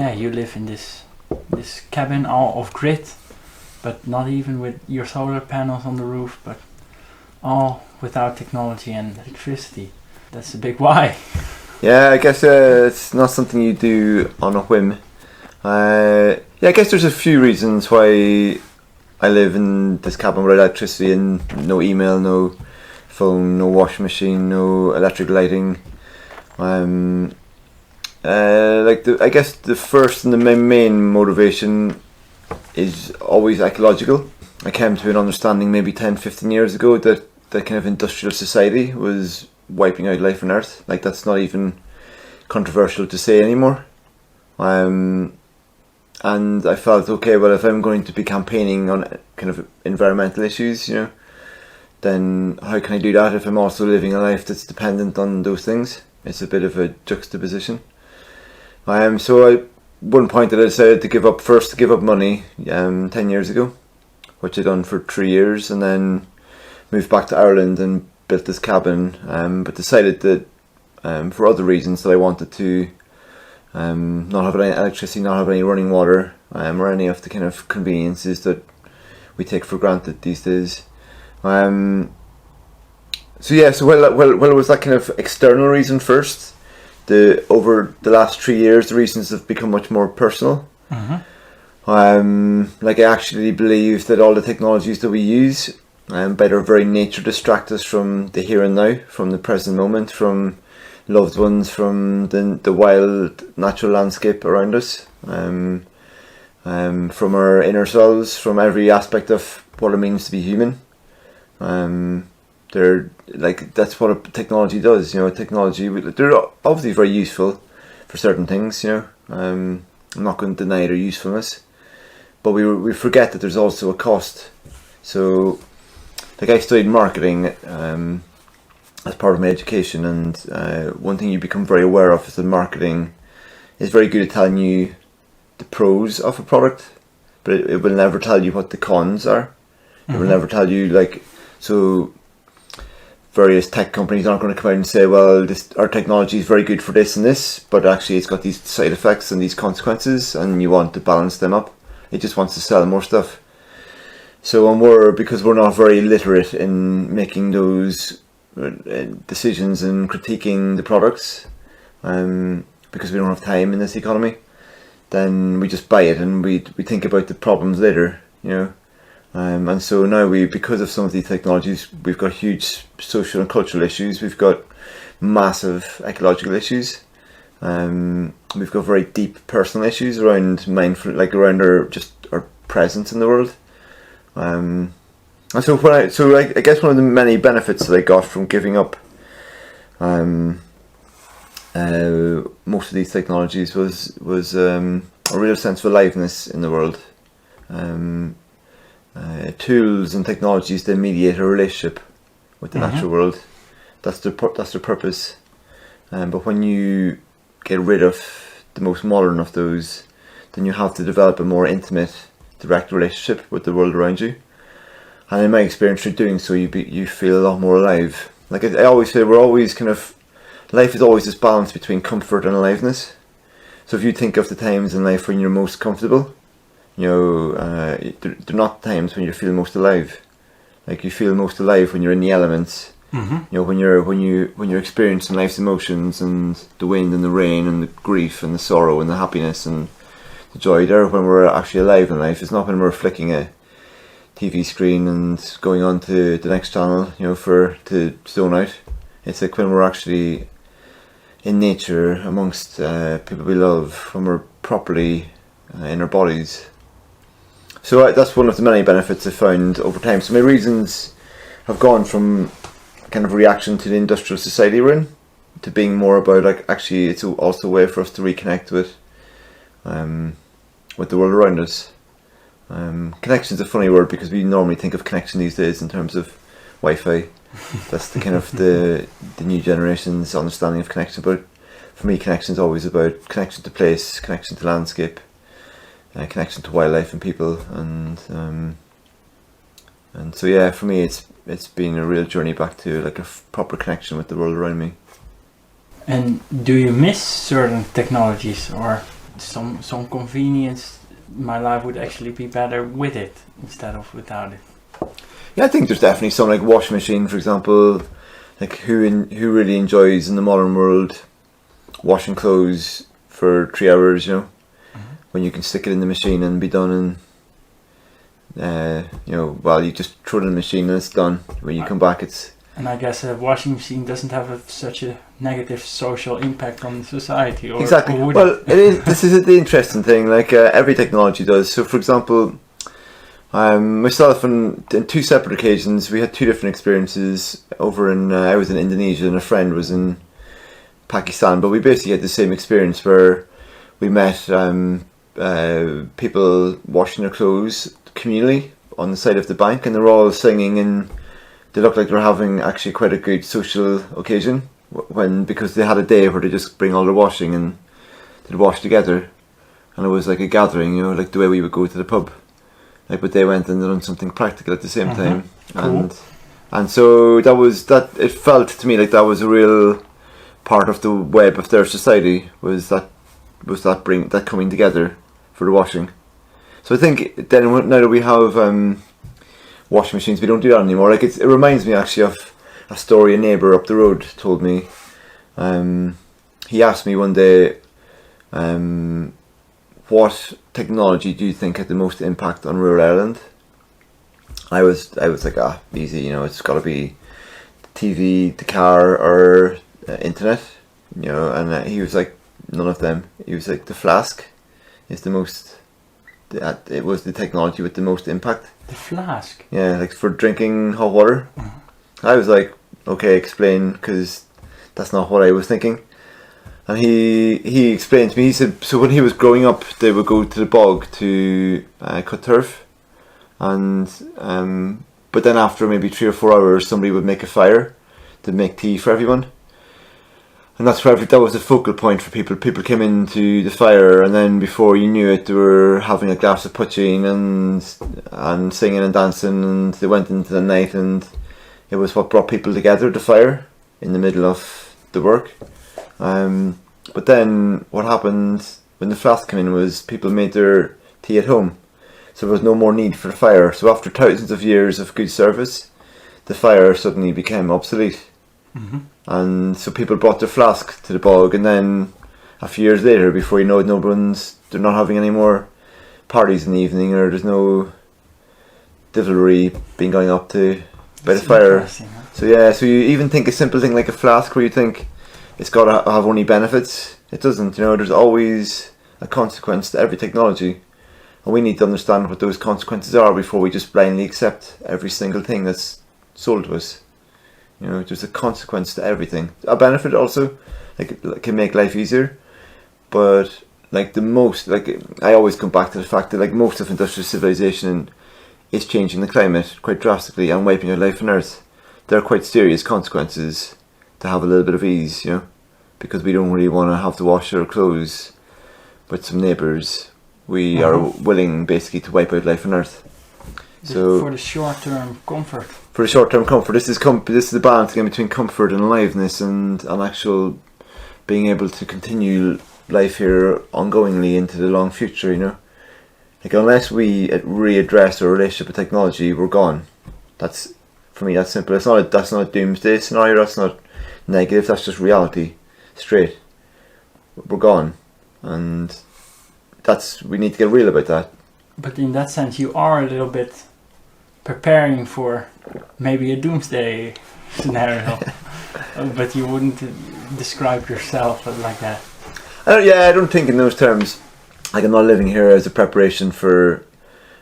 you live in this cabin all off grid, but not even with your solar panels on the roof, but all without technology and electricity. That's a big why. Yeah, I guess it's not something you do on a whim. I guess there's a few reasons why I live in this cabin without electricity and no email, no phone, no washing machine, no electric lighting. I guess the first and the main motivation is always ecological. I came to an understanding maybe 10-15 years ago that kind of industrial society was wiping out life on Earth. Like, that's not even controversial to say anymore. And I felt, okay, well, if I'm going to be campaigning on kind of environmental issues, then how can I do that if I'm also living a life that's dependent on those things? It's a bit of a juxtaposition. So at one point that I decided to give up money 10 years ago, which I'd done for 3 years, and then moved back to Ireland and built this cabin, but decided that for other reasons that I wanted to not have any electricity, not have any running water, or any of the kind of conveniences that we take for granted these days. Well, it was that kind of external reason first. Over the last 3 years, the reasons have become much more personal. Mm-hmm. I actually believe that all the technologies that we use, by their very nature, distract us from the here and now, from the present moment, from loved ones, from the wild natural landscape around us, from our inner selves, from every aspect of what it means to be human. That's what technology does. Technology, they're obviously very useful for certain things. I'm not going to deny their usefulness, but we forget that there's also a cost. So, I studied marketing as part of my education, and one thing you become very aware of is that marketing is very good at telling you the pros of a product, but it will never tell you what the cons are. Mm-hmm. It will never tell you, so various tech companies aren't going to come out and say, well, our technology is very good for this and this, but actually it's got these side effects and these consequences, and you want to balance them up. It just wants to sell more stuff. So because we're not very literate in making those decisions and critiquing the products, because we don't have time in this economy, then we just buy it and we think about the problems later, and so now because of some of these technologies, we've got huge social and cultural issues. We've got massive ecological issues. We've got very deep personal issues around around our presence in the world. And so I guess one of the many benefits that I got from giving up most of these technologies was a real sense of aliveness in the world. Tools and technologies that mediate a relationship with the natural world. That's their purpose. But when you get rid of the most modern of those, then you have to develop a more intimate, direct relationship with the world around you. And in my experience, through doing so, you feel a lot more alive. Like I always say, life is always this balance between comfort and aliveness. So if you think of the times in life when you're most comfortable, they're not times when you feel most alive. Like, you feel most alive when you're in the elements. Mm-hmm. When you're experiencing life's emotions and the wind and the rain and the grief and the sorrow and the happiness and the joy. There, when we're actually alive in life. It's not when we're flicking a TV screen and going on to the next channel, to zone out. It's like when we're actually in nature amongst people we love, when we're properly in our bodies. So that's one of the many benefits I found over time. So my reasons have gone from kind of reaction to the industrial society we're in to being more about actually it's also a way for us to reconnect with the world around us. Connection is a funny word because we normally think of connection these days in terms of Wi-Fi. That's the kind of the new generation's understanding of connection. But for me, connection is always about connection to place, connection to landscape, connection to wildlife and people, and so for me it's been a real journey back to a proper connection with the world around me. And do you miss certain technologies, or some convenience, my life would actually be better with it instead of without it. Yeah, I think there's definitely some, like washing machine, for example. Like who really enjoys in the modern world washing clothes for 3 hours, you know, when you can stick it in the machine and be done in, you know, well, you just throw it in the machine and it's done. When you come back, it's... And I guess a washing machine doesn't have such a negative social impact on society. Or, exactly. Or would well, it? it is. This is the interesting thing. Like every technology does. So, for example, myself and in 2 separate occasions, we had 2 different experiences. Over in, I was in Indonesia and a friend was in Pakistan. But we basically had the same experience where we met people washing their clothes communally on the side of the bank, and they're all singing and. They looked like they were having actually quite a good social occasion because they had a day where they just bring all their washing and they'd wash together, and it was like a gathering, you know, like the way we would go to the pub. Like, but they went and done something practical at the same time, cool. and so that was that. It felt to me like that was a real part of the web of their society. Was that coming together for the washing. So I think then now that we have. Washing machines, we don't do that anymore. Like it reminds me actually of a story a neighbour up the road told me. He asked me one day, what technology do you think had the most impact on rural Ireland? I was like, easy, you know, it's got to be TV, the car, or internet, you know. And he was like, none of them. He was like, the flask is the most. It was the technology with the most impact. The flask? Yeah, like for drinking hot water. I was like, okay, explain, because that's not what I was thinking. And he explained to me, he said, so when he was growing up, they would go to the bog to cut turf. And but then after maybe 3 or 4 hours, somebody would make a fire to make tea for everyone. And that's where that was the focal point for people. People came into the fire, and then before you knew it, they were having a glass of poaching and singing and dancing, and they went into the night, and it was what brought people together. The fire in the middle of the work. But then what happened when the flask came in was people made their tea at home, so there was no more need for the fire. So after thousands of years of good service, the fire suddenly became obsolete. And so people brought their flask to the bog, and then a few years later, before you know it, they're not having any more parties in the evening, or there's no devilry being going up to by the fire. Huh? So yeah, so you even think a simple thing like a flask, where you think it's got to have only benefits, it doesn't. You know, there's always a consequence to every technology, and we need to understand what those consequences are before we just blindly accept every single thing that's sold to us. You know, there's a consequence to everything. A benefit also, like it can make life easier, but like I always come back to the fact that like most of industrial civilization is changing the climate quite drastically and wiping out life on Earth. There are quite serious consequences to have a little bit of ease, you know, because we don't really want to have to wash our clothes with some neighbours. We are willing basically to wipe out life on Earth. So for the short-term comfort. For the short-term comfort, this is the balance again between comfort and aliveness, and actual being able to continue life here ongoingly into the long future. You know, like unless we readdress our relationship with technology, we're gone. That's, for me, that's simple. That's not a doomsday scenario. That's not negative. That's just reality, straight. We're gone, and we need to get real about that. But in that sense, you are a little bit preparing for maybe a doomsday scenario, but you wouldn't describe yourself like that. I don't think in those terms. Like, I'm not living here as a preparation for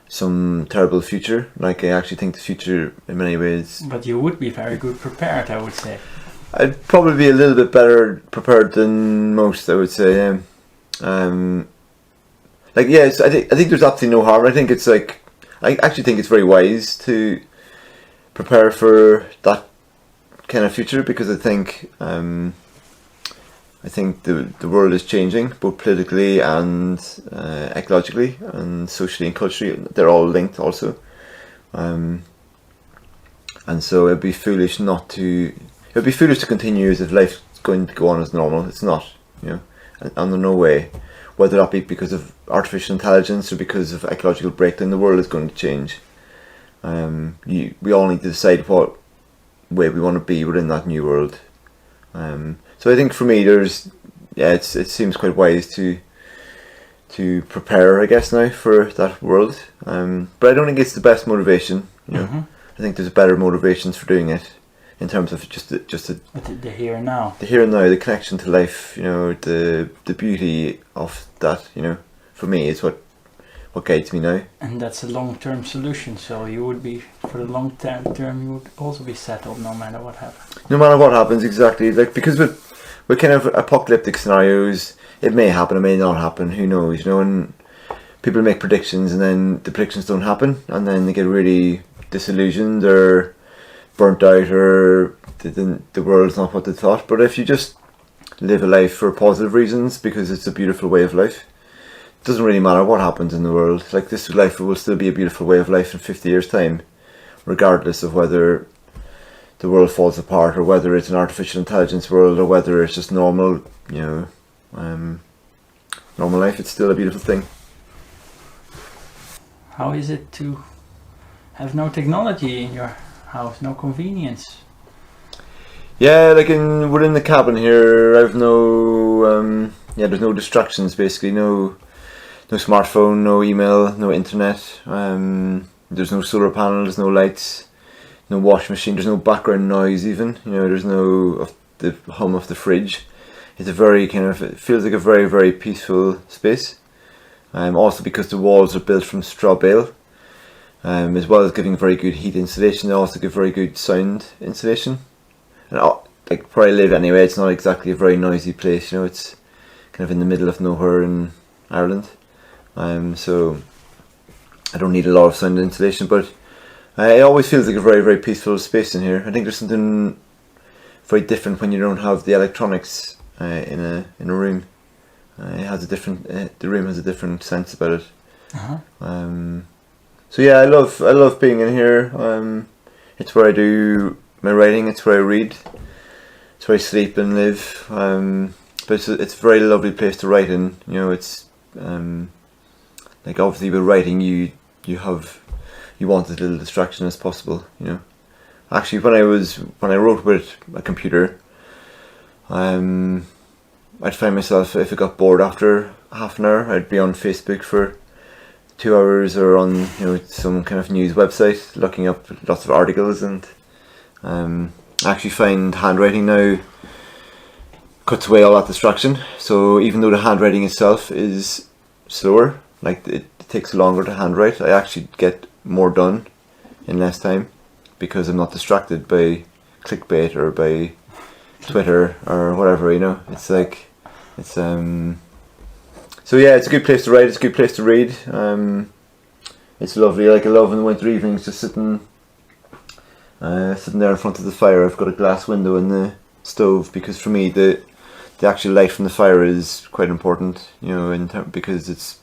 some terrible future. Like, I actually think the future in many ways. But you would be very good prepared, I would say. I'd probably be a little bit better prepared than most, I would say. Yes, I think there's absolutely no harm. I think it's like, I actually think it's very wise to prepare for that kind of future, because I think the world is changing, both politically and ecologically and socially and culturally. They're all linked also, and so it'd be foolish to continue as if life's going to go on as normal. It's not, you know. under no way. Whether that be because of artificial intelligence or because of ecological breakdown, the world is going to change. We all need to decide what way we want to be within that new world. So I think for me, it seems quite wise to prepare, I guess, now for that world. But I don't think it's the best motivation. I think there's better motivations for doing it, in terms of just the here and now. The here and now, the connection to life, the beauty of that, for me is what guides me now. And that's a long-term solution, so you would be, for the long-term you would also be settled no matter what happens. No matter what happens, exactly. Like, because with kind of apocalyptic scenarios, it may happen, it may not happen, who knows, and people make predictions and then the predictions don't happen, and then they get really disillusioned or burnt out, or the world's not what they thought. But if you just live a life for positive reasons, because it's a beautiful way of life, it doesn't really matter what happens in the world. Like, this life will still be a beautiful way of life in 50 years time, regardless of whether the world falls apart, or whether it's an artificial intelligence world, or whether it's just normal life. It's still a beautiful thing. How is it to have no technology in your house, no convenience? Yeah, like within the cabin here, I've there's no distractions, basically. No smartphone, no email, no internet. There's no solar panels, no lights, no washing machine. There's no background noise even. There's no of the hum of the fridge. It's it feels like a very, very peaceful space. Also because the walls are built from straw bale, as well as giving very good heat insulation, they also give very good sound insulation. And like where I live anyway, it's not exactly a very noisy place. It's kind of in the middle of nowhere in Ireland. So I don't need a lot of sound insulation, but it always feels like a very, very peaceful space in here. I think there's something very different when you don't have the electronics in a room. It has a different. The room has a different sense about it. So yeah, I love being in here. It's where I do my writing. It's where I read. It's where I sleep and live. But it's a very lovely place to write in. It's like, obviously with writing, you want as little distraction as possible. Actually, when I wrote with a computer, I'd find myself, if I got bored after half an hour, I'd be on Facebook for 2 hours, or on some kind of news website looking up lots of articles. And I actually find handwriting now cuts away all that distraction. So even though the handwriting itself is slower, like it takes longer to handwrite, I actually get more done in less time, because I'm not distracted by clickbait or by Twitter or whatever. It's like, it's so yeah, it's a good place to write, it's a good place to read. It's lovely. Like, I love in the winter evenings just sitting there in front of the fire. I've got a glass window in the stove, because for me the actual light from the fire is quite important, because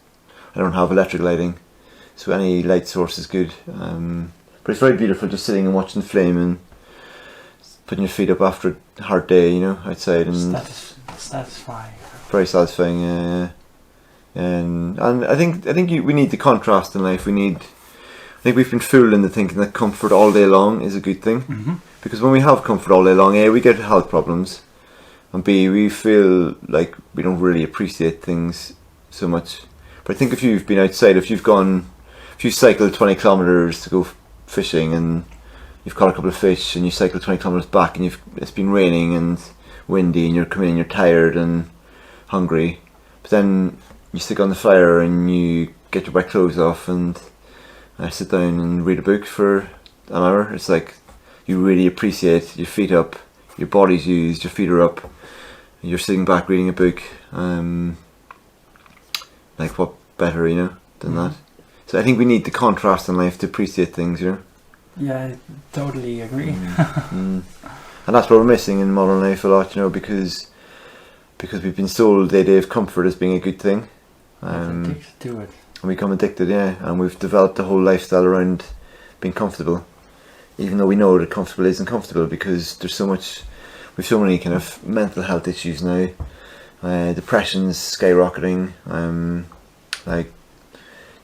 I don't have electric lighting, so any light source is good. But it's very beautiful just sitting and watching the flame and putting your feet up after a hard day, outside, and satisfying. Very satisfying. And I think we need the contrast in life. I think we've been fooled into thinking that comfort all day long is a good thing, because when we have comfort all day long, A, we get health problems, and B, we feel like we don't really appreciate things so much. But I think if you've been outside, if you cycled 20 kilometers to go fishing, and you've caught a couple of fish, and you cycle 20 kilometers back, and it's been raining and windy, and you're coming in, you're tired and hungry, but then you stick on the fire and you get your wet clothes off and sit down and read a book for an hour. It's like you really appreciate your feet up, your body's used, your feet are up, you're sitting back reading a book. Like, what better, than that? So I think we need the contrast in life to appreciate things, Yeah, I totally agree. And that's what we're missing in modern life a lot, because we've been sold the idea of comfort as being a good thing. Addicted to it. And we become addicted, yeah. And we've developed a whole lifestyle around being comfortable, even though we know that comfortable isn't comfortable, because we've so many kind of mental health issues now, depression's skyrocketing. Like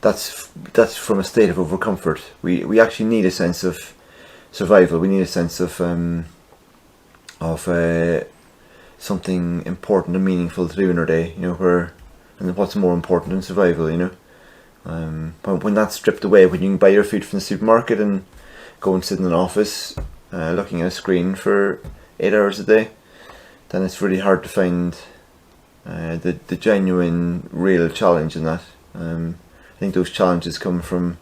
that's from a state of overcomfort. We actually need a sense of survival. We need a sense of something important and meaningful to do in our day. And what's more important than survival? But when that's stripped away, when you can buy your food from the supermarket and go and sit in an office looking at a screen for 8 hours a day, then it's really hard to find the genuine, real challenge in that. I think those challenges come from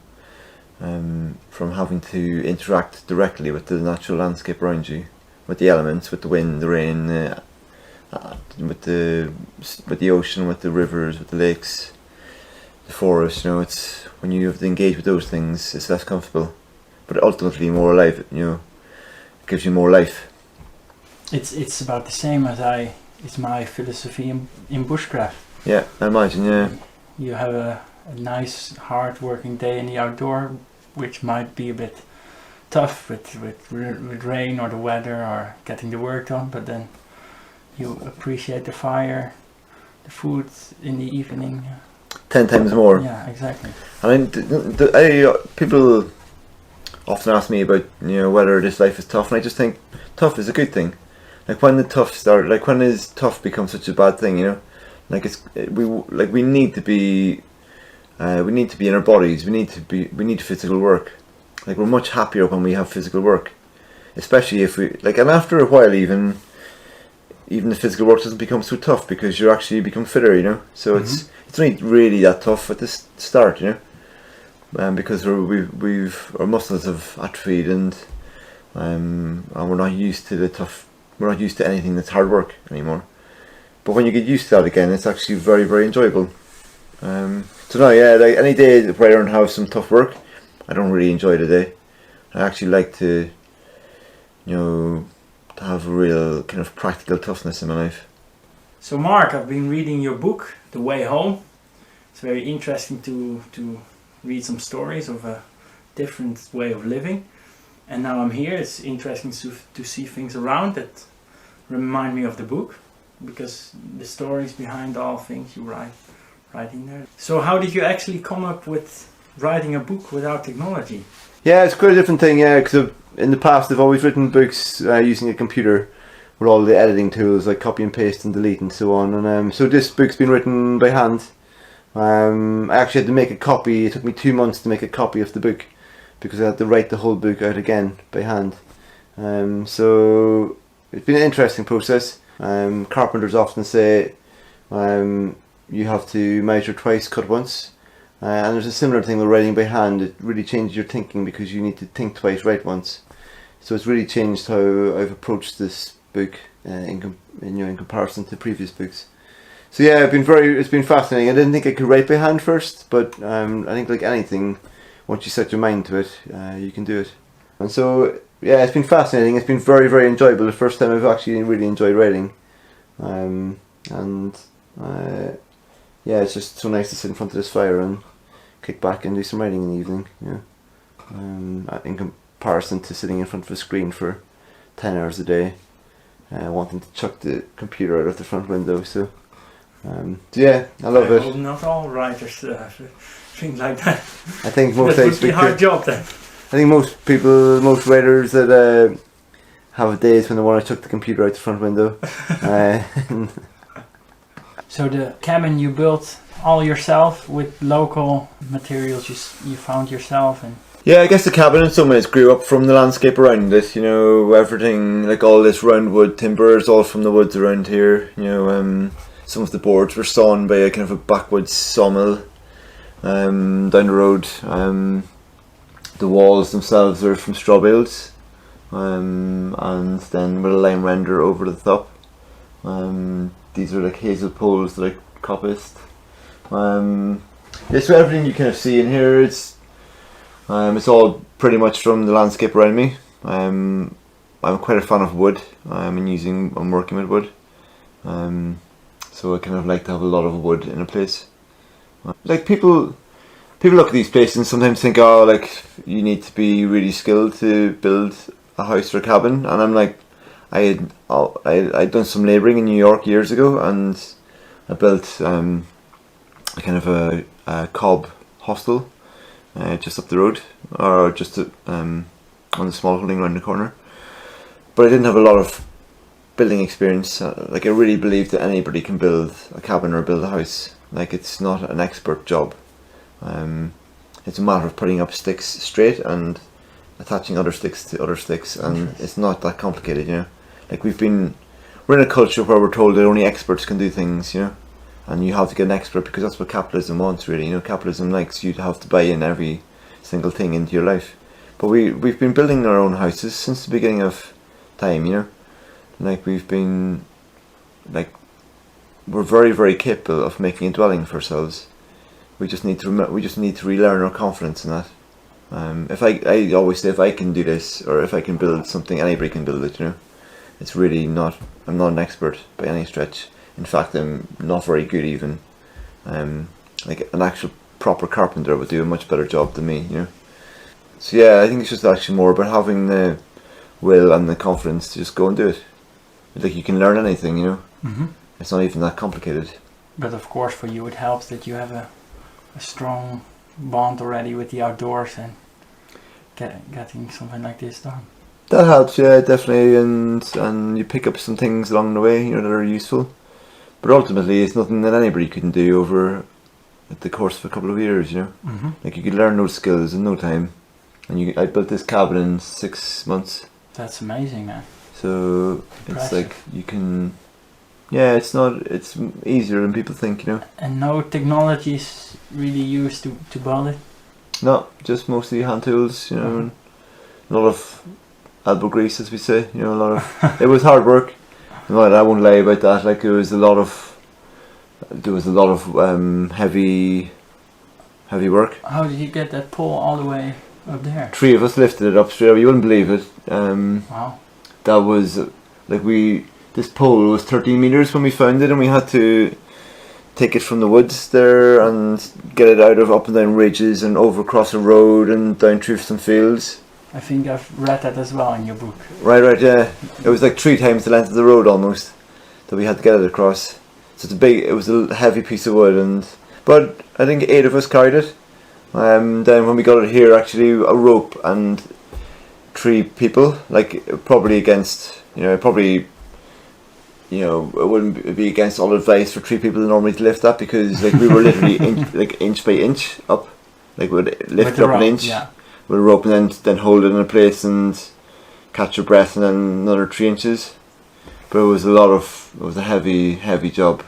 having to interact directly with the natural landscape around you, with the elements, with the wind, the rain, with the ocean, with the rivers, with the lakes, the forest. It's when you have to engage with those things, it's less comfortable, but ultimately more alive. It gives you more life. It's about the same as it's my philosophy in bushcraft. Yeah, I imagine. Yeah, you have a nice hard working day in the outdoor, which might be a bit tough with rain or the weather or getting the work done, but then you appreciate the fire, the food in the evening. 10 times more. Yeah, exactly. I mean, people often ask me about whether this life is tough, and I just think tough is a good thing. Like when the tough start, like when is tough become such a bad thing? Like we need to be in our bodies. We need physical work. Like we're much happier when we have physical work, especially if we and after a while even the physical work doesn't become so tough because you actually become fitter. So it's not really that tough at the start, because our muscles have atrophied and we're not used to the tough. We're not used to anything that's hard work anymore. But when you get used to that again, it's actually very, very enjoyable. So no, yeah, like any day where I don't have some tough work, I don't really enjoy the day. I actually like to have a real kind of practical toughness in my life. So Mark, I've been reading your book, The Way Home. It's very interesting to read some stories of a different way of living. And now I'm here. It's interesting to see things around that remind me of the book, because the stories behind all things you write in there. So how did you actually come up with writing a book without technology? Yeah, it's quite a different thing. Yeah, because in the past I've always written books using a computer with all the editing tools like copy and paste and delete and so on. And so this book's been written by hand. I actually had to make a copy. It took me 2 months to make a copy of the book, because I had to write the whole book out again by hand. So it's been an interesting process. Carpenters often say you have to measure twice, cut once. And there's a similar thing with writing by hand. It really changes your thinking because you need to think twice, write once. So it's really changed how I've approached this book in comparison to previous books. So yeah, it's been fascinating. I didn't think I could write by hand first, but I think like anything, once you set your mind to it, you can do it. And so, yeah, it's been fascinating. It's been very, very enjoyable. The first time I've actually really enjoyed writing. Yeah, it's just so nice to sit in front of this fire and kick back and do some writing in the evening. Yeah. In comparison to sitting in front of a screen for 10 hours a day, wanting to chuck the computer out of the front window. So yeah, I love it. Not all writers think like that. I think most that would be a hard job then. I think most writers that have days when they want to chuck the computer out the front window. So the cabin you built all yourself with local materials you found yourself, and yeah, I guess the cabin in some ways grew up from the landscape around it. Everything like all this roundwood timber is all from the woods around here. Some of the boards were sawn by a kind of a backwoods sawmill down the road. The walls themselves are from straw bales, and then with a lime render over the top. These are like hazel poles that I coppiced. So everything you kind of see in here, it's all pretty much from the landscape around me. I'm quite a fan of wood. I'm working with wood. So I kind of like to have a lot of wood in a place. Like people look at these places and sometimes think, oh, like you need to be really skilled to build a house or a cabin. And I'm like, I'd done some labouring in New York years ago, and I built a kind of a cob hostel just up the road, or just on the small holding around the corner. But I didn't have a lot of building experience. Like, I really believe that anybody can build a cabin or build a house. Like, it's not an expert job. It's a matter of putting up sticks straight and attaching other sticks to other sticks, and it's not that complicated, you know. Like, we're in a culture where we're told that only experts can do things, you know, and you have to get an expert because that's what capitalism wants, really. You know, capitalism likes you to have to buy in every single thing into your life. But we've been building our own houses since the beginning of time, you know. Like, we're very, very capable of making a dwelling for ourselves. We just need to relearn our confidence in that. I always say, if I can do this, or if I can build something, anybody can build it, you know. It's really not, I'm not an expert by any stretch. In fact, I'm not very good even. Like, an actual proper carpenter would do a much better job than me, you know. So yeah, I think it's just actually more about having the will and the confidence to just go and do it. Like, you can learn anything, you know. Mm-hmm. It's not even that complicated. But of course, for you, it helps that you have a strong bond already with the outdoors and getting something like this done. That helps, yeah, definitely, and you pick up some things along the way, you know, that are useful. But ultimately, it's nothing that anybody can do over the course of a couple of years, you know. Mm-hmm. Like, you could learn those skills in no time. And I built this cabin in 6 months. That's amazing, man. So Impressive. It's like, you can, yeah, it's easier than people think, you know. And no technologies really used to build it? No, just mostly hand tools, you know, and a lot of elbow grease, as we say, you know, a lot of, it was hard work. Well, I won't lie about that. Like, there was a lot of heavy work. How did you get that pole all the way up there? 3 of us lifted it up straight away. You wouldn't believe it. Wow. That was like, this pole was 13 meters when we found it, and we had to take it from the woods there and get it out of up and down ridges and over across a road and down through some fields. I think I've read that as well in your book. Right, yeah. It was like 3 times the length of the road almost that we had to get it across. So it was a heavy piece of wood, but I think 8 of us carried it. Then when we got it here, actually, a rope and 3 people, like, probably against, you know, it wouldn't be against all advice for 3 people normally to lift that, because, like, we were literally inch by inch up. Like, we'd lift it up an inch. Yeah. With a rope, and then hold it in a place and catch your breath, and then another 3 inches. But it was a heavy job.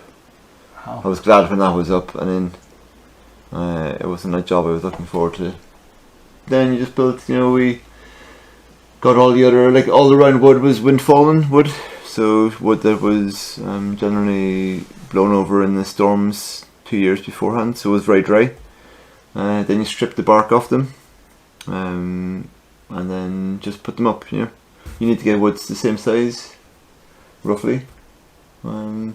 Wow. I was glad when that was up, and then it wasn't a job I was looking forward to. Then you just built, you know, we got all the other, like, all the round wood was wind-fallen wood, so wood that was generally blown over in the storms 2 years beforehand, so it was very dry. Then you strip the bark off them. And then just put them up, you know. You need to get woods the same size, roughly. But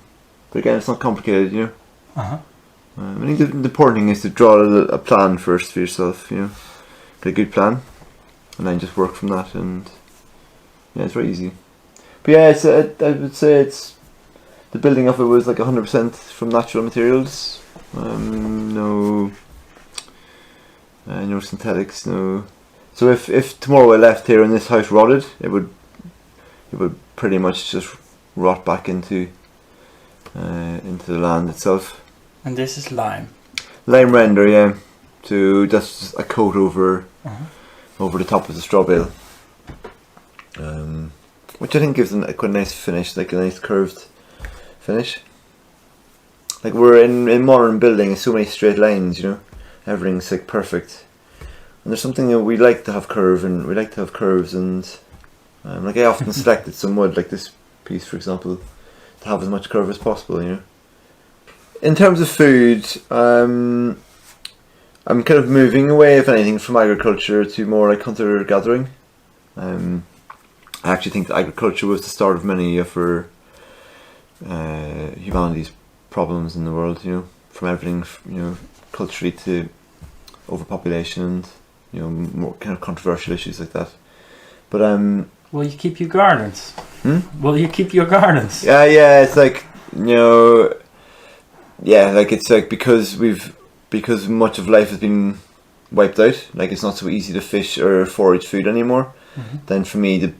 again, it's not complicated, you know. Uh-huh. I think the important thing is to draw a plan first for yourself, you know. Get a good plan, and then just work from that, and yeah, it's very easy. But yeah, I would say the building of it was like 100% from natural materials. No synthetics, no. So if tomorrow I left here and this house rotted, it would pretty much just rot back into the land itself. And this is lime. Lime render, yeah. So that's just a coat over the top of the straw bale, which I think gives a quite nice finish, like a nice curved finish. Like, we're in modern building, so many straight lines, you know. Everything's like perfect, and there's something that we like to have curves, and like, I often selected some wood, like this piece for example, to have as much curve as possible, you know. In terms of food, I'm kind of moving away, if anything, from agriculture to more like hunter-gathering. I actually think that agriculture was the start of many of our humanity's problems in the world, you know, from everything, you know, culturally to overpopulation and, you know, more kind of controversial issues like that. But will you keep your gardens? Hmm? Will you keep your gardens? Yeah, it's like, you know, yeah, like it's like because much of life has been wiped out. Like it's not so easy to fish or forage food anymore. Then for me,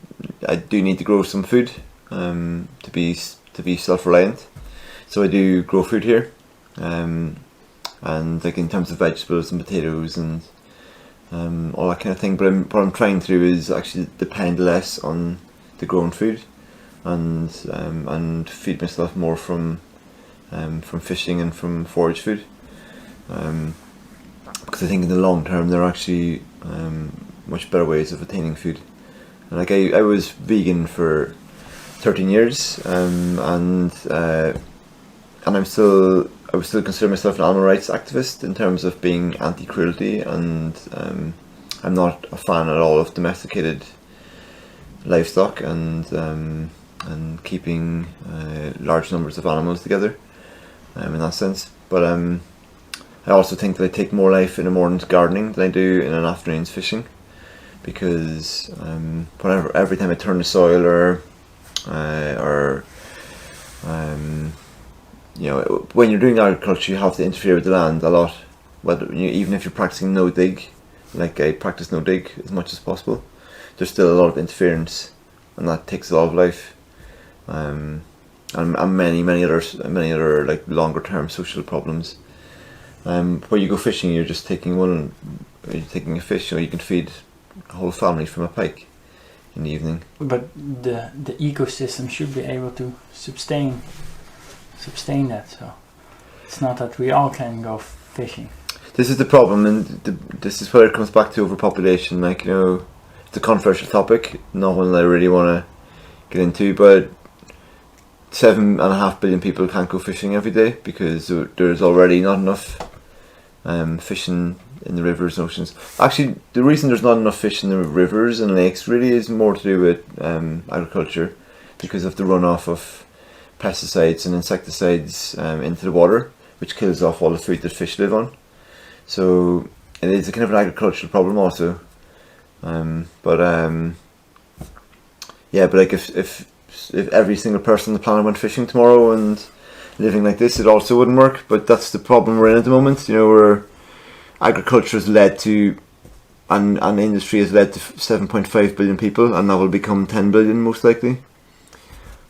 I do need to grow some food to be self-reliant. So I do grow food here, and like in terms of vegetables and potatoes and all that kind of thing. But what I'm trying to do is actually depend less on the grown food, and feed myself more from fishing and from forage food. Because I think in the long term there are actually much better ways of attaining food. And like I was vegan for 13 years, and I would still consider myself an animal rights activist in terms of being anti-cruelty, and I'm not a fan at all of domesticated livestock and keeping large numbers of animals together in that sense. But I also think that I take more life in a morning's gardening than I do in an afternoon's fishing, because every time I turn the soil or you know, when you're doing agriculture, you have to interfere with the land a lot. Whether even if you're practicing no dig, like I practice no dig as much as possible, there's still a lot of interference, and that takes a lot of life, and many other like longer term social problems. Where you go fishing, you're just taking a fish, you can feed a whole family from a pike in the evening. But the ecosystem should be able to sustain that, so it's not that we all can go fishing. This is the problem, and this is where it comes back to overpopulation. Like, you know, it's a controversial topic, not one that I really want to get into, but 7.5 billion people can't go fishing every day because there's already not enough fishing in the rivers and oceans. Actually, the reason there's not enough fish in the rivers and lakes really is more to do with agriculture, because of the runoff of pesticides and insecticides into the water, which kills off all the food that fish live on. So it is a kind of an agricultural problem also. But like if every single person on the planet went fishing tomorrow and living like this, it also wouldn't work. But that's the problem we're in at the moment. You know, where agriculture has led to, and industry has led to 7.5 billion people, and that will become 10 billion most likely.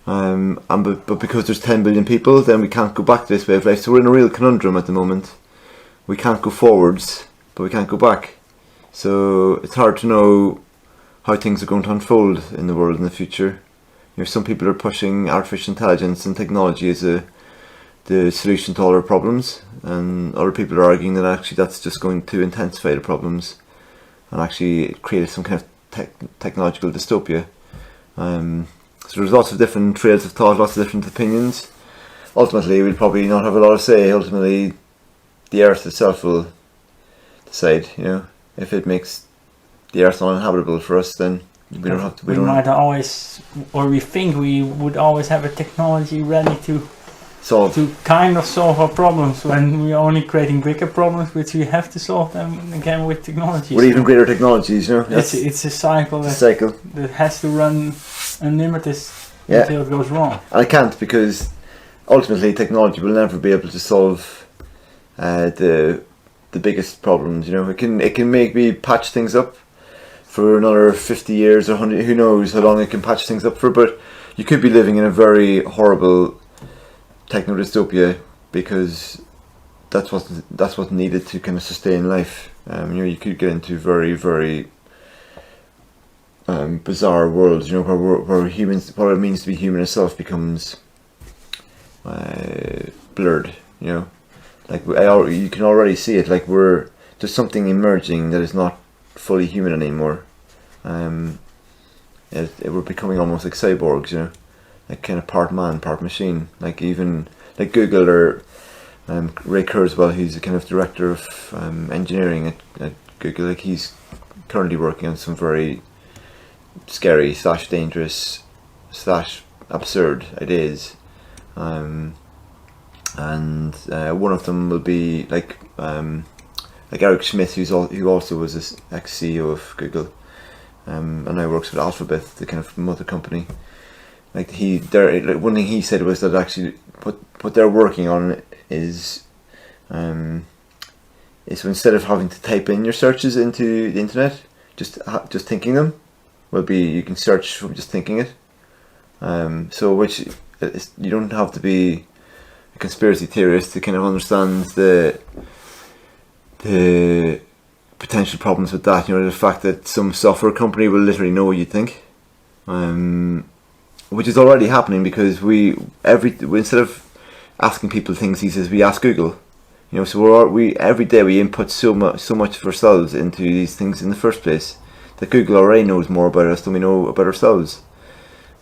But because there's 10 billion people, then we can't go back to this way of life. So we're in a real conundrum at the moment. We can't go forwards, but we can't go back. So it's hard to know how things are going to unfold in the world in the future. You know, some people are pushing artificial intelligence and technology as the solution to all our problems, and other people are arguing that actually that's just going to intensify the problems and actually create some kind of technological dystopia. So there's lots of different trails of thought, lots of different opinions. Ultimately, we'll probably not have a lot of say. Ultimately, the Earth itself will decide. You know, if it makes the Earth uninhabitable for us, then we don't have to. We think we would always have a technology ready to kind of solve our problems, when we're only creating bigger problems, which we have to solve them again with technology. With even greater technologies, you know. It's a cycle that has to run unlimited until it goes wrong. And I can't, because ultimately technology will never be able to solve the biggest problems. You know, it can maybe patch things up for another 50 years or 100. Who knows how long it can patch things up for? But you could be living in a very horrible techno dystopia, because that's what's needed to kind of sustain life. You know, you could get into very, very bizarre worlds. You know, where humans, what it means to be human itself, becomes blurred. You know, like you can already see it. Like there's something emerging that is not fully human anymore. We're becoming almost like cyborgs. You know. Like kind of part man, part machine. Like even like Google or Ray Kurzweil, who's a kind of director of engineering at Google. Like he's currently working on some very scary / dangerous / absurd ideas. And one of them will be like Eric Schmidt, who also was this ex-CEO of Google, and now works with Alphabet, the kind of mother company. Like one thing he said was that actually what they're working on is so instead of having to type in your searches into the internet, just thinking them will be, you can search from just thinking it. So which you don't have to be a conspiracy theorist to kind of understand the potential problems with that. You know, the fact that some software company will literally know what you think, which is already happening, because instead of asking people things these days, we ask Google. You know, so we every day we input so much of ourselves into these things in the first place that Google already knows more about us than we know about ourselves.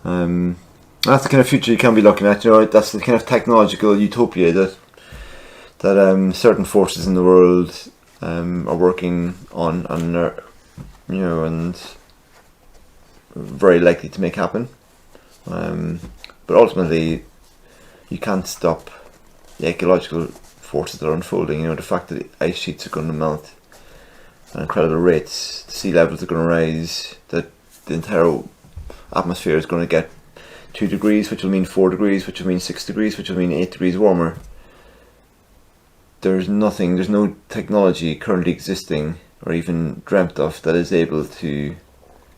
That's the kind of future you can be looking at. You know, that's the kind of technological utopia that certain forces in the world are working on, and are, you know, and very likely to make happen. But ultimately, you can't stop the ecological forces that are unfolding. You know, the fact that ice sheets are going to melt at incredible rates, the sea levels are going to rise, that the entire atmosphere is going to get 2 degrees, which will mean 4 degrees, which will mean 6 degrees, which will mean 8 degrees warmer. There's no technology currently existing or even dreamt of that is able to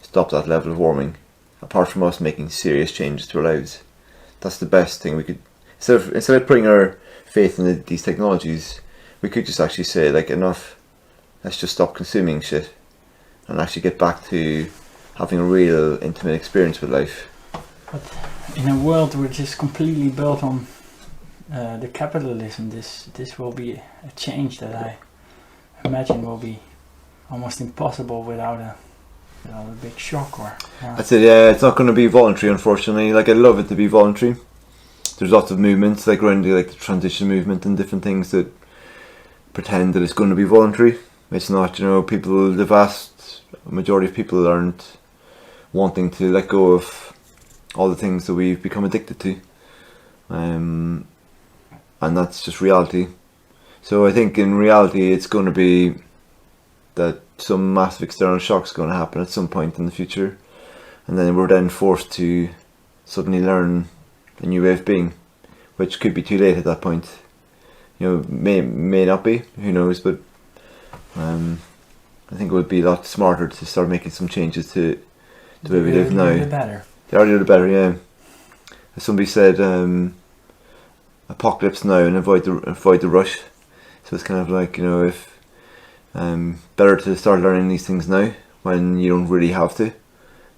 stop that level of warming, apart from us making serious changes to our lives. That's the best thing we could, instead of putting our faith in these technologies, we could just actually say, like, enough, let's just stop consuming shit and actually get back to having a real intimate experience with life. But in a world which is completely built on the capitalism, this will be a change that I imagine will be almost impossible without a big shock. That's it. Yeah, it's not going to be voluntary, unfortunately. Like, I'd love it to be voluntary. There's lots of movements like around the transition movement and different things that pretend that it's going to be voluntary. It's not. You know, the vast majority of people aren't wanting to let go of all the things that we've become addicted to, and that's just reality. So I think in reality it's going to be that some massive external shock is going to happen at some point in the future, and then we're then forced to suddenly learn a new way of being, which could be too late at that point. You know, may not be, who knows, but I think it would be a lot smarter to start making some changes to the way we live now. The better. The earlier the better, yeah. As somebody said, apocalypse now and avoid the rush. So it's kind of like, you know, if better to start learning these things now when you don't really have to,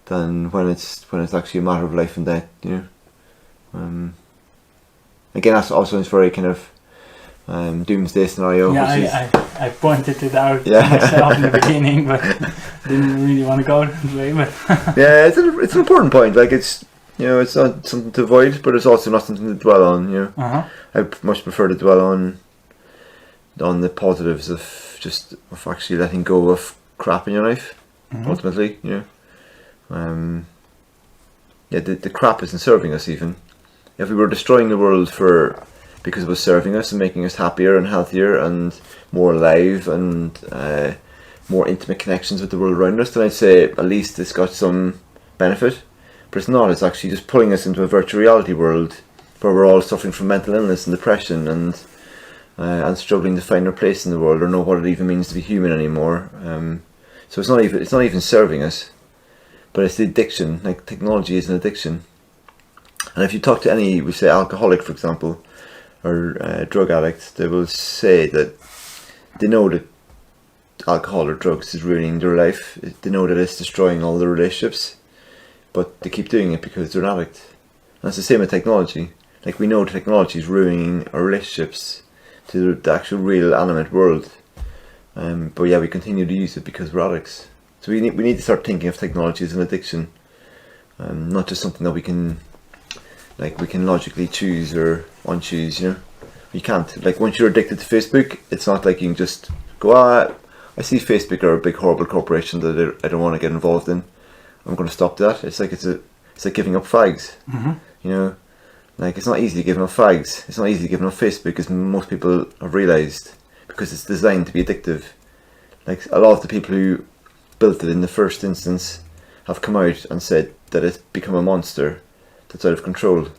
than when it's actually a matter of life and death. You know. Again, that also sounds very kind of doomsday scenario. Yeah, I pointed it out myself in the beginning, but didn't really want to go that way. But yeah, it's an important point. Like, it's, you know, it's not something to avoid, but it's also not something to dwell on. You know, I much prefer to dwell on the positives of actually letting go of crap in your life. Ultimately, you know, the crap isn't serving us. Even if we were destroying the world because it was serving us and making us happier and healthier and more alive and more intimate connections with the world around us, then I'd say at least it's got some benefit. But it's not. It's actually just pulling us into a virtual reality world where we're all suffering from mental illness and depression and struggling to find our place in the world or know what it even means to be human anymore. So it's not even serving us, but it's the addiction. Like, technology is an addiction. And if you talk to any, we say, alcoholic, for example, or drug addict, they will say that they know that alcohol or drugs is ruining their life. They know that it's destroying all their relationships, but they keep doing it because they're an addict. And it's the same with technology. Like, we know technology is ruining our relationships to the actual real animate world, but yeah, we continue to use it because we're addicts. So we need to start thinking of technology as an addiction, not just something that we can logically choose or unchoose. You know, you can't. Like, once you're addicted to Facebook, it's not like you can just go, I see Facebook are a big horrible corporation that I don't want to get involved in. I'm going to stop that. It's like giving up fags. You know, like, it's not easy giving up fags. It's not easy giving up Facebook, as most people have realised, because it's designed to be addictive. Like, a lot of the people who built it in the first instance have come out and said that it's become a monster that's out of control,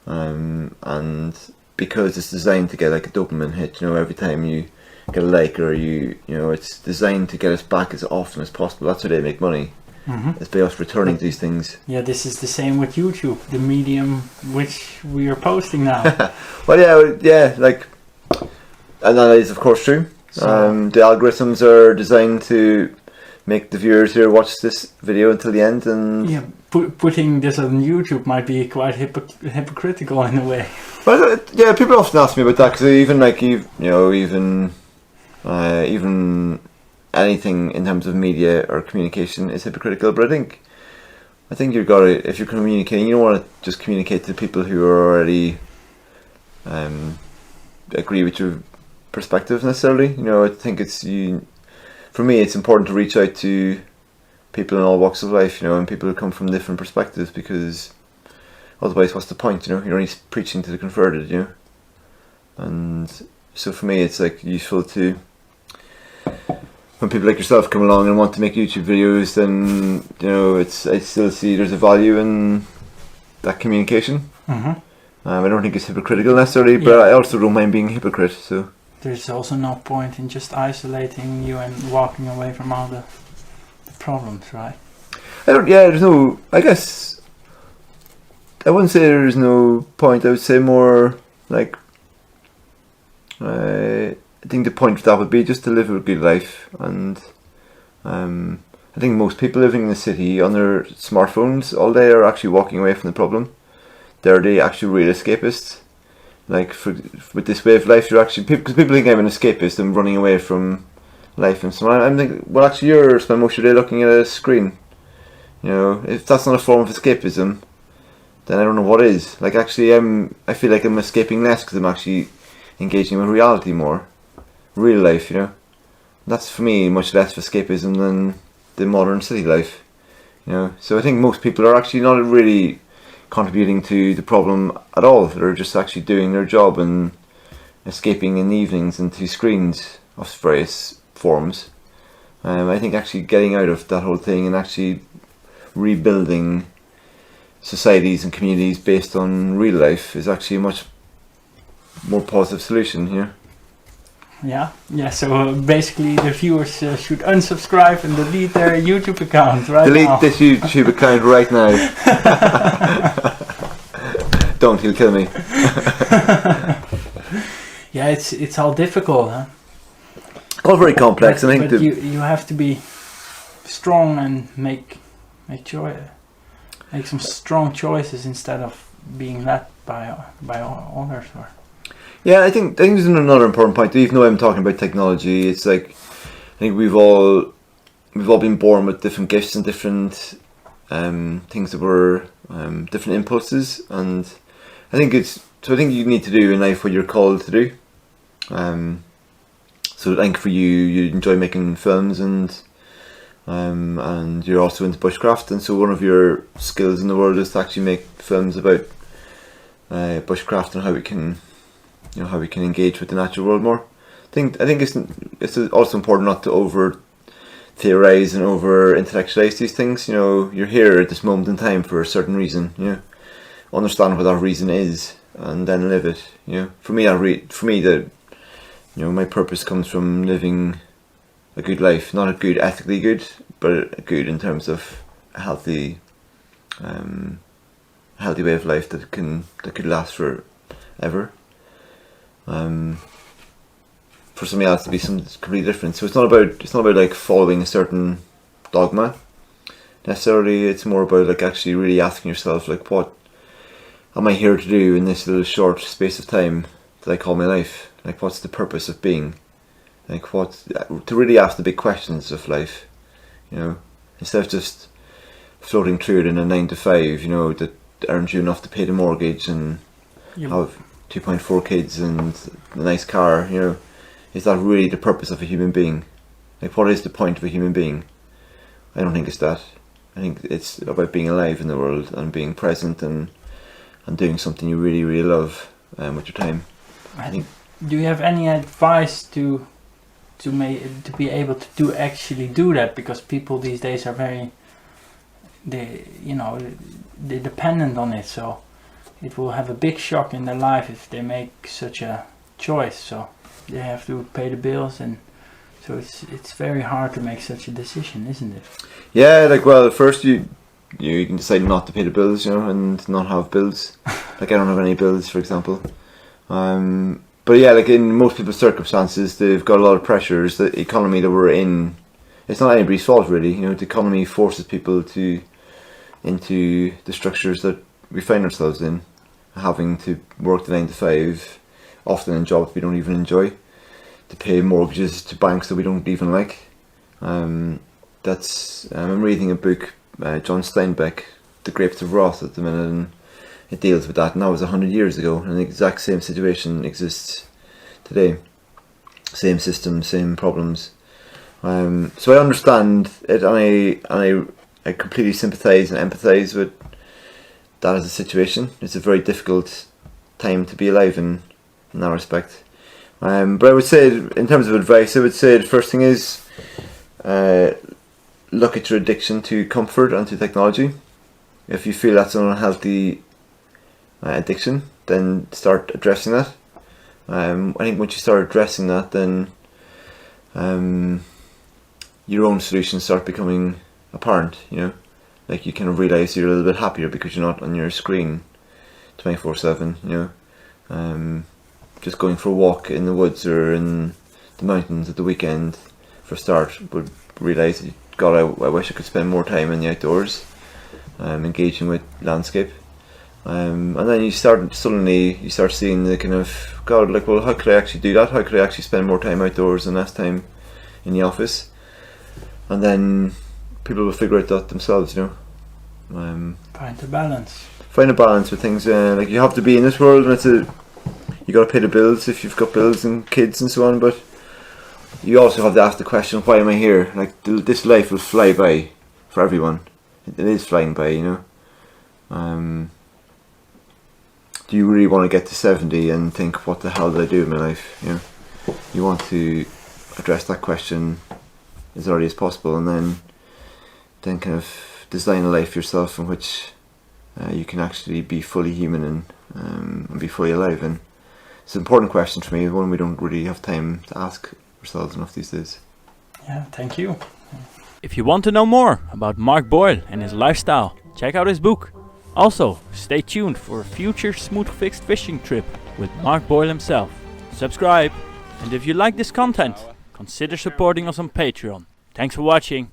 and because it's designed to get like a dopamine hit. You know, every time you get a like, or you know, it's designed to get us back as often as possible. That's how they make money. It's by us returning to these things. Yeah, this is the same with YouTube, the medium which we are posting now. Well, yeah, like, and that is of course true. So, the algorithms are designed to make the viewers here watch this video until the end, and yeah, putting this on YouTube might be quite hypocritical in a way. well, yeah, people often ask me about that, because even like even anything in terms of media or communication is hypocritical. But I think you've got to, if you're communicating, you don't want to just communicate to people who are already agree with your perspective necessarily. You know, I think for me, it's important to reach out to people in all walks of life, you know, and people who come from different perspectives, because otherwise, what's the point? You know, you're only preaching to the converted, you know. And so for me, it's like useful to, when people like yourself come along and want to make YouTube videos, then, you know, I still see there's a value in that communication. I don't think it's hypocritical necessarily, but I also don't mind being a hypocrite. So there's also no point in just isolating you and walking away from all the problems, right? there's no, I guess, I wouldn't say there's no point. I would say more like, I think the point of that would be just to live a good life. And I think most people living in the city on their smartphones all day are actually walking away from the problem. They're the actual real escapists. Like, with this way of life, you're actually, because people think I'm an escapist, I'm running away from life. And so I'm thinking, well, actually you're spending most of your day looking at a screen. You know, if that's not a form of escapism, then I don't know what is. Like, actually I feel like I'm escaping less because I'm actually engaging with reality more. Real life, you know. That's for me much less of escapism than the modern city life. You know. So I think most people are actually not really contributing to the problem at all. They're just actually doing their job and escaping in the evenings into screens of various forms. I think actually getting out of that whole thing and actually rebuilding societies and communities based on real life is actually a much more positive solution here. Yeah. So basically, the viewers should unsubscribe and delete their YouTube account right Delete now. this YouTube account right now. Don't, he'll kill me. Yeah, it's all difficult, huh? All very complex. But, I think but you have to be strong and make some strong choices instead of being led by others. Or yeah, I think there's another important point. Even though I'm talking about technology, it's like, I think we've all been born with different gifts and different things that were different impulses, and I think you need to do in life what you're called to do. So I think for you enjoy making films, and you're also into bushcraft, and so one of your skills in the world is to actually make films about bushcraft and how we can engage with the natural world more. I think it's also important not to over theorize and over intellectualize these things. You know, you're here at this moment in time for a certain reason. You know, understand what that reason is and then live it. You know, for me, my purpose comes from living a good life, not a good ethically good, but a good in terms of a healthy way of life that could last forever. For somebody else to be something completely different. So it's not about like following a certain dogma necessarily. It's more about like actually really asking yourself, like, what am I here to do in this little short space of time that I call my life? Like, what's the purpose of being? Like, to really ask the big questions of life, you know, instead of just floating through it in a 9 to 5, you know, that earns you enough to pay the mortgage and have 2.4 kids and a nice car. You know, is that really the purpose of a human being? Like, what is the point of a human being? I don't think it's that. I think it's about being alive in the world and being present and doing something you really, really love with your time. I think. Do you have any advice to be able to actually do that? Because people these days are they're dependent on it. So it will have a big shock in their life if they make such a choice. So they have to pay the bills, and so it's very hard to make such a decision, isn't it? Yeah, like, well, at first you can decide not to pay the bills, and not have bills. Like, I don't have any bills, for example. But yeah, like in most people's circumstances, they've got a lot of pressures. The economy that we're in, it's not anybody's fault, really. The economy forces people into the structures that we find ourselves in, having to work the 9 to 5, often in jobs we don't even enjoy, to pay mortgages to banks that we don't even like. I'm reading a book, John Steinbeck, The Grapes of Wrath, at the minute, and it deals with that, and that was 100 years ago, and the exact same situation exists today. Same system, same problems. So I understand it, and I completely sympathise and empathise with that as a situation. It's a very difficult time to be alive in that respect. But I would say, in terms of advice, I would say the first thing is look at your addiction to comfort and to technology. If you feel that's an unhealthy addiction, then start addressing that. I think once you start addressing that, then your own solutions start becoming apparent. Like, you kind of realise you're a little bit happier because you're not on your screen 24/7. Just going for a walk in the woods or in the mountains at the weekend for a start would realise, God, I wish I could spend more time in the outdoors, engaging with landscape. And then you start seeing the kind of, God, like, well, how could I actually do that? How could I actually spend more time outdoors and less time in the office? And then people will figure out that themselves, Find a balance. Find a balance with things. Like, you have to be in this world, and you got to pay the bills if you've got bills and kids and so on. But you also have to ask the question, why am I here? Like, this life will fly by for everyone. It is flying by, Do you really want to get to 70 and think, what the hell did I do in my life? You want to address that question as early as possible, and then kind of design a life yourself in which you can actually be fully human and be fully alive. And it's an important question for me, one we don't really have time to ask ourselves enough these days. Yeah, thank you. If you want to know more about Mark Boyle and his lifestyle, check out his book. Also, stay tuned for a future smooth fixed fishing trip with Mark Boyle himself. Subscribe, and if you like this content, consider supporting us on Patreon. Thanks for watching.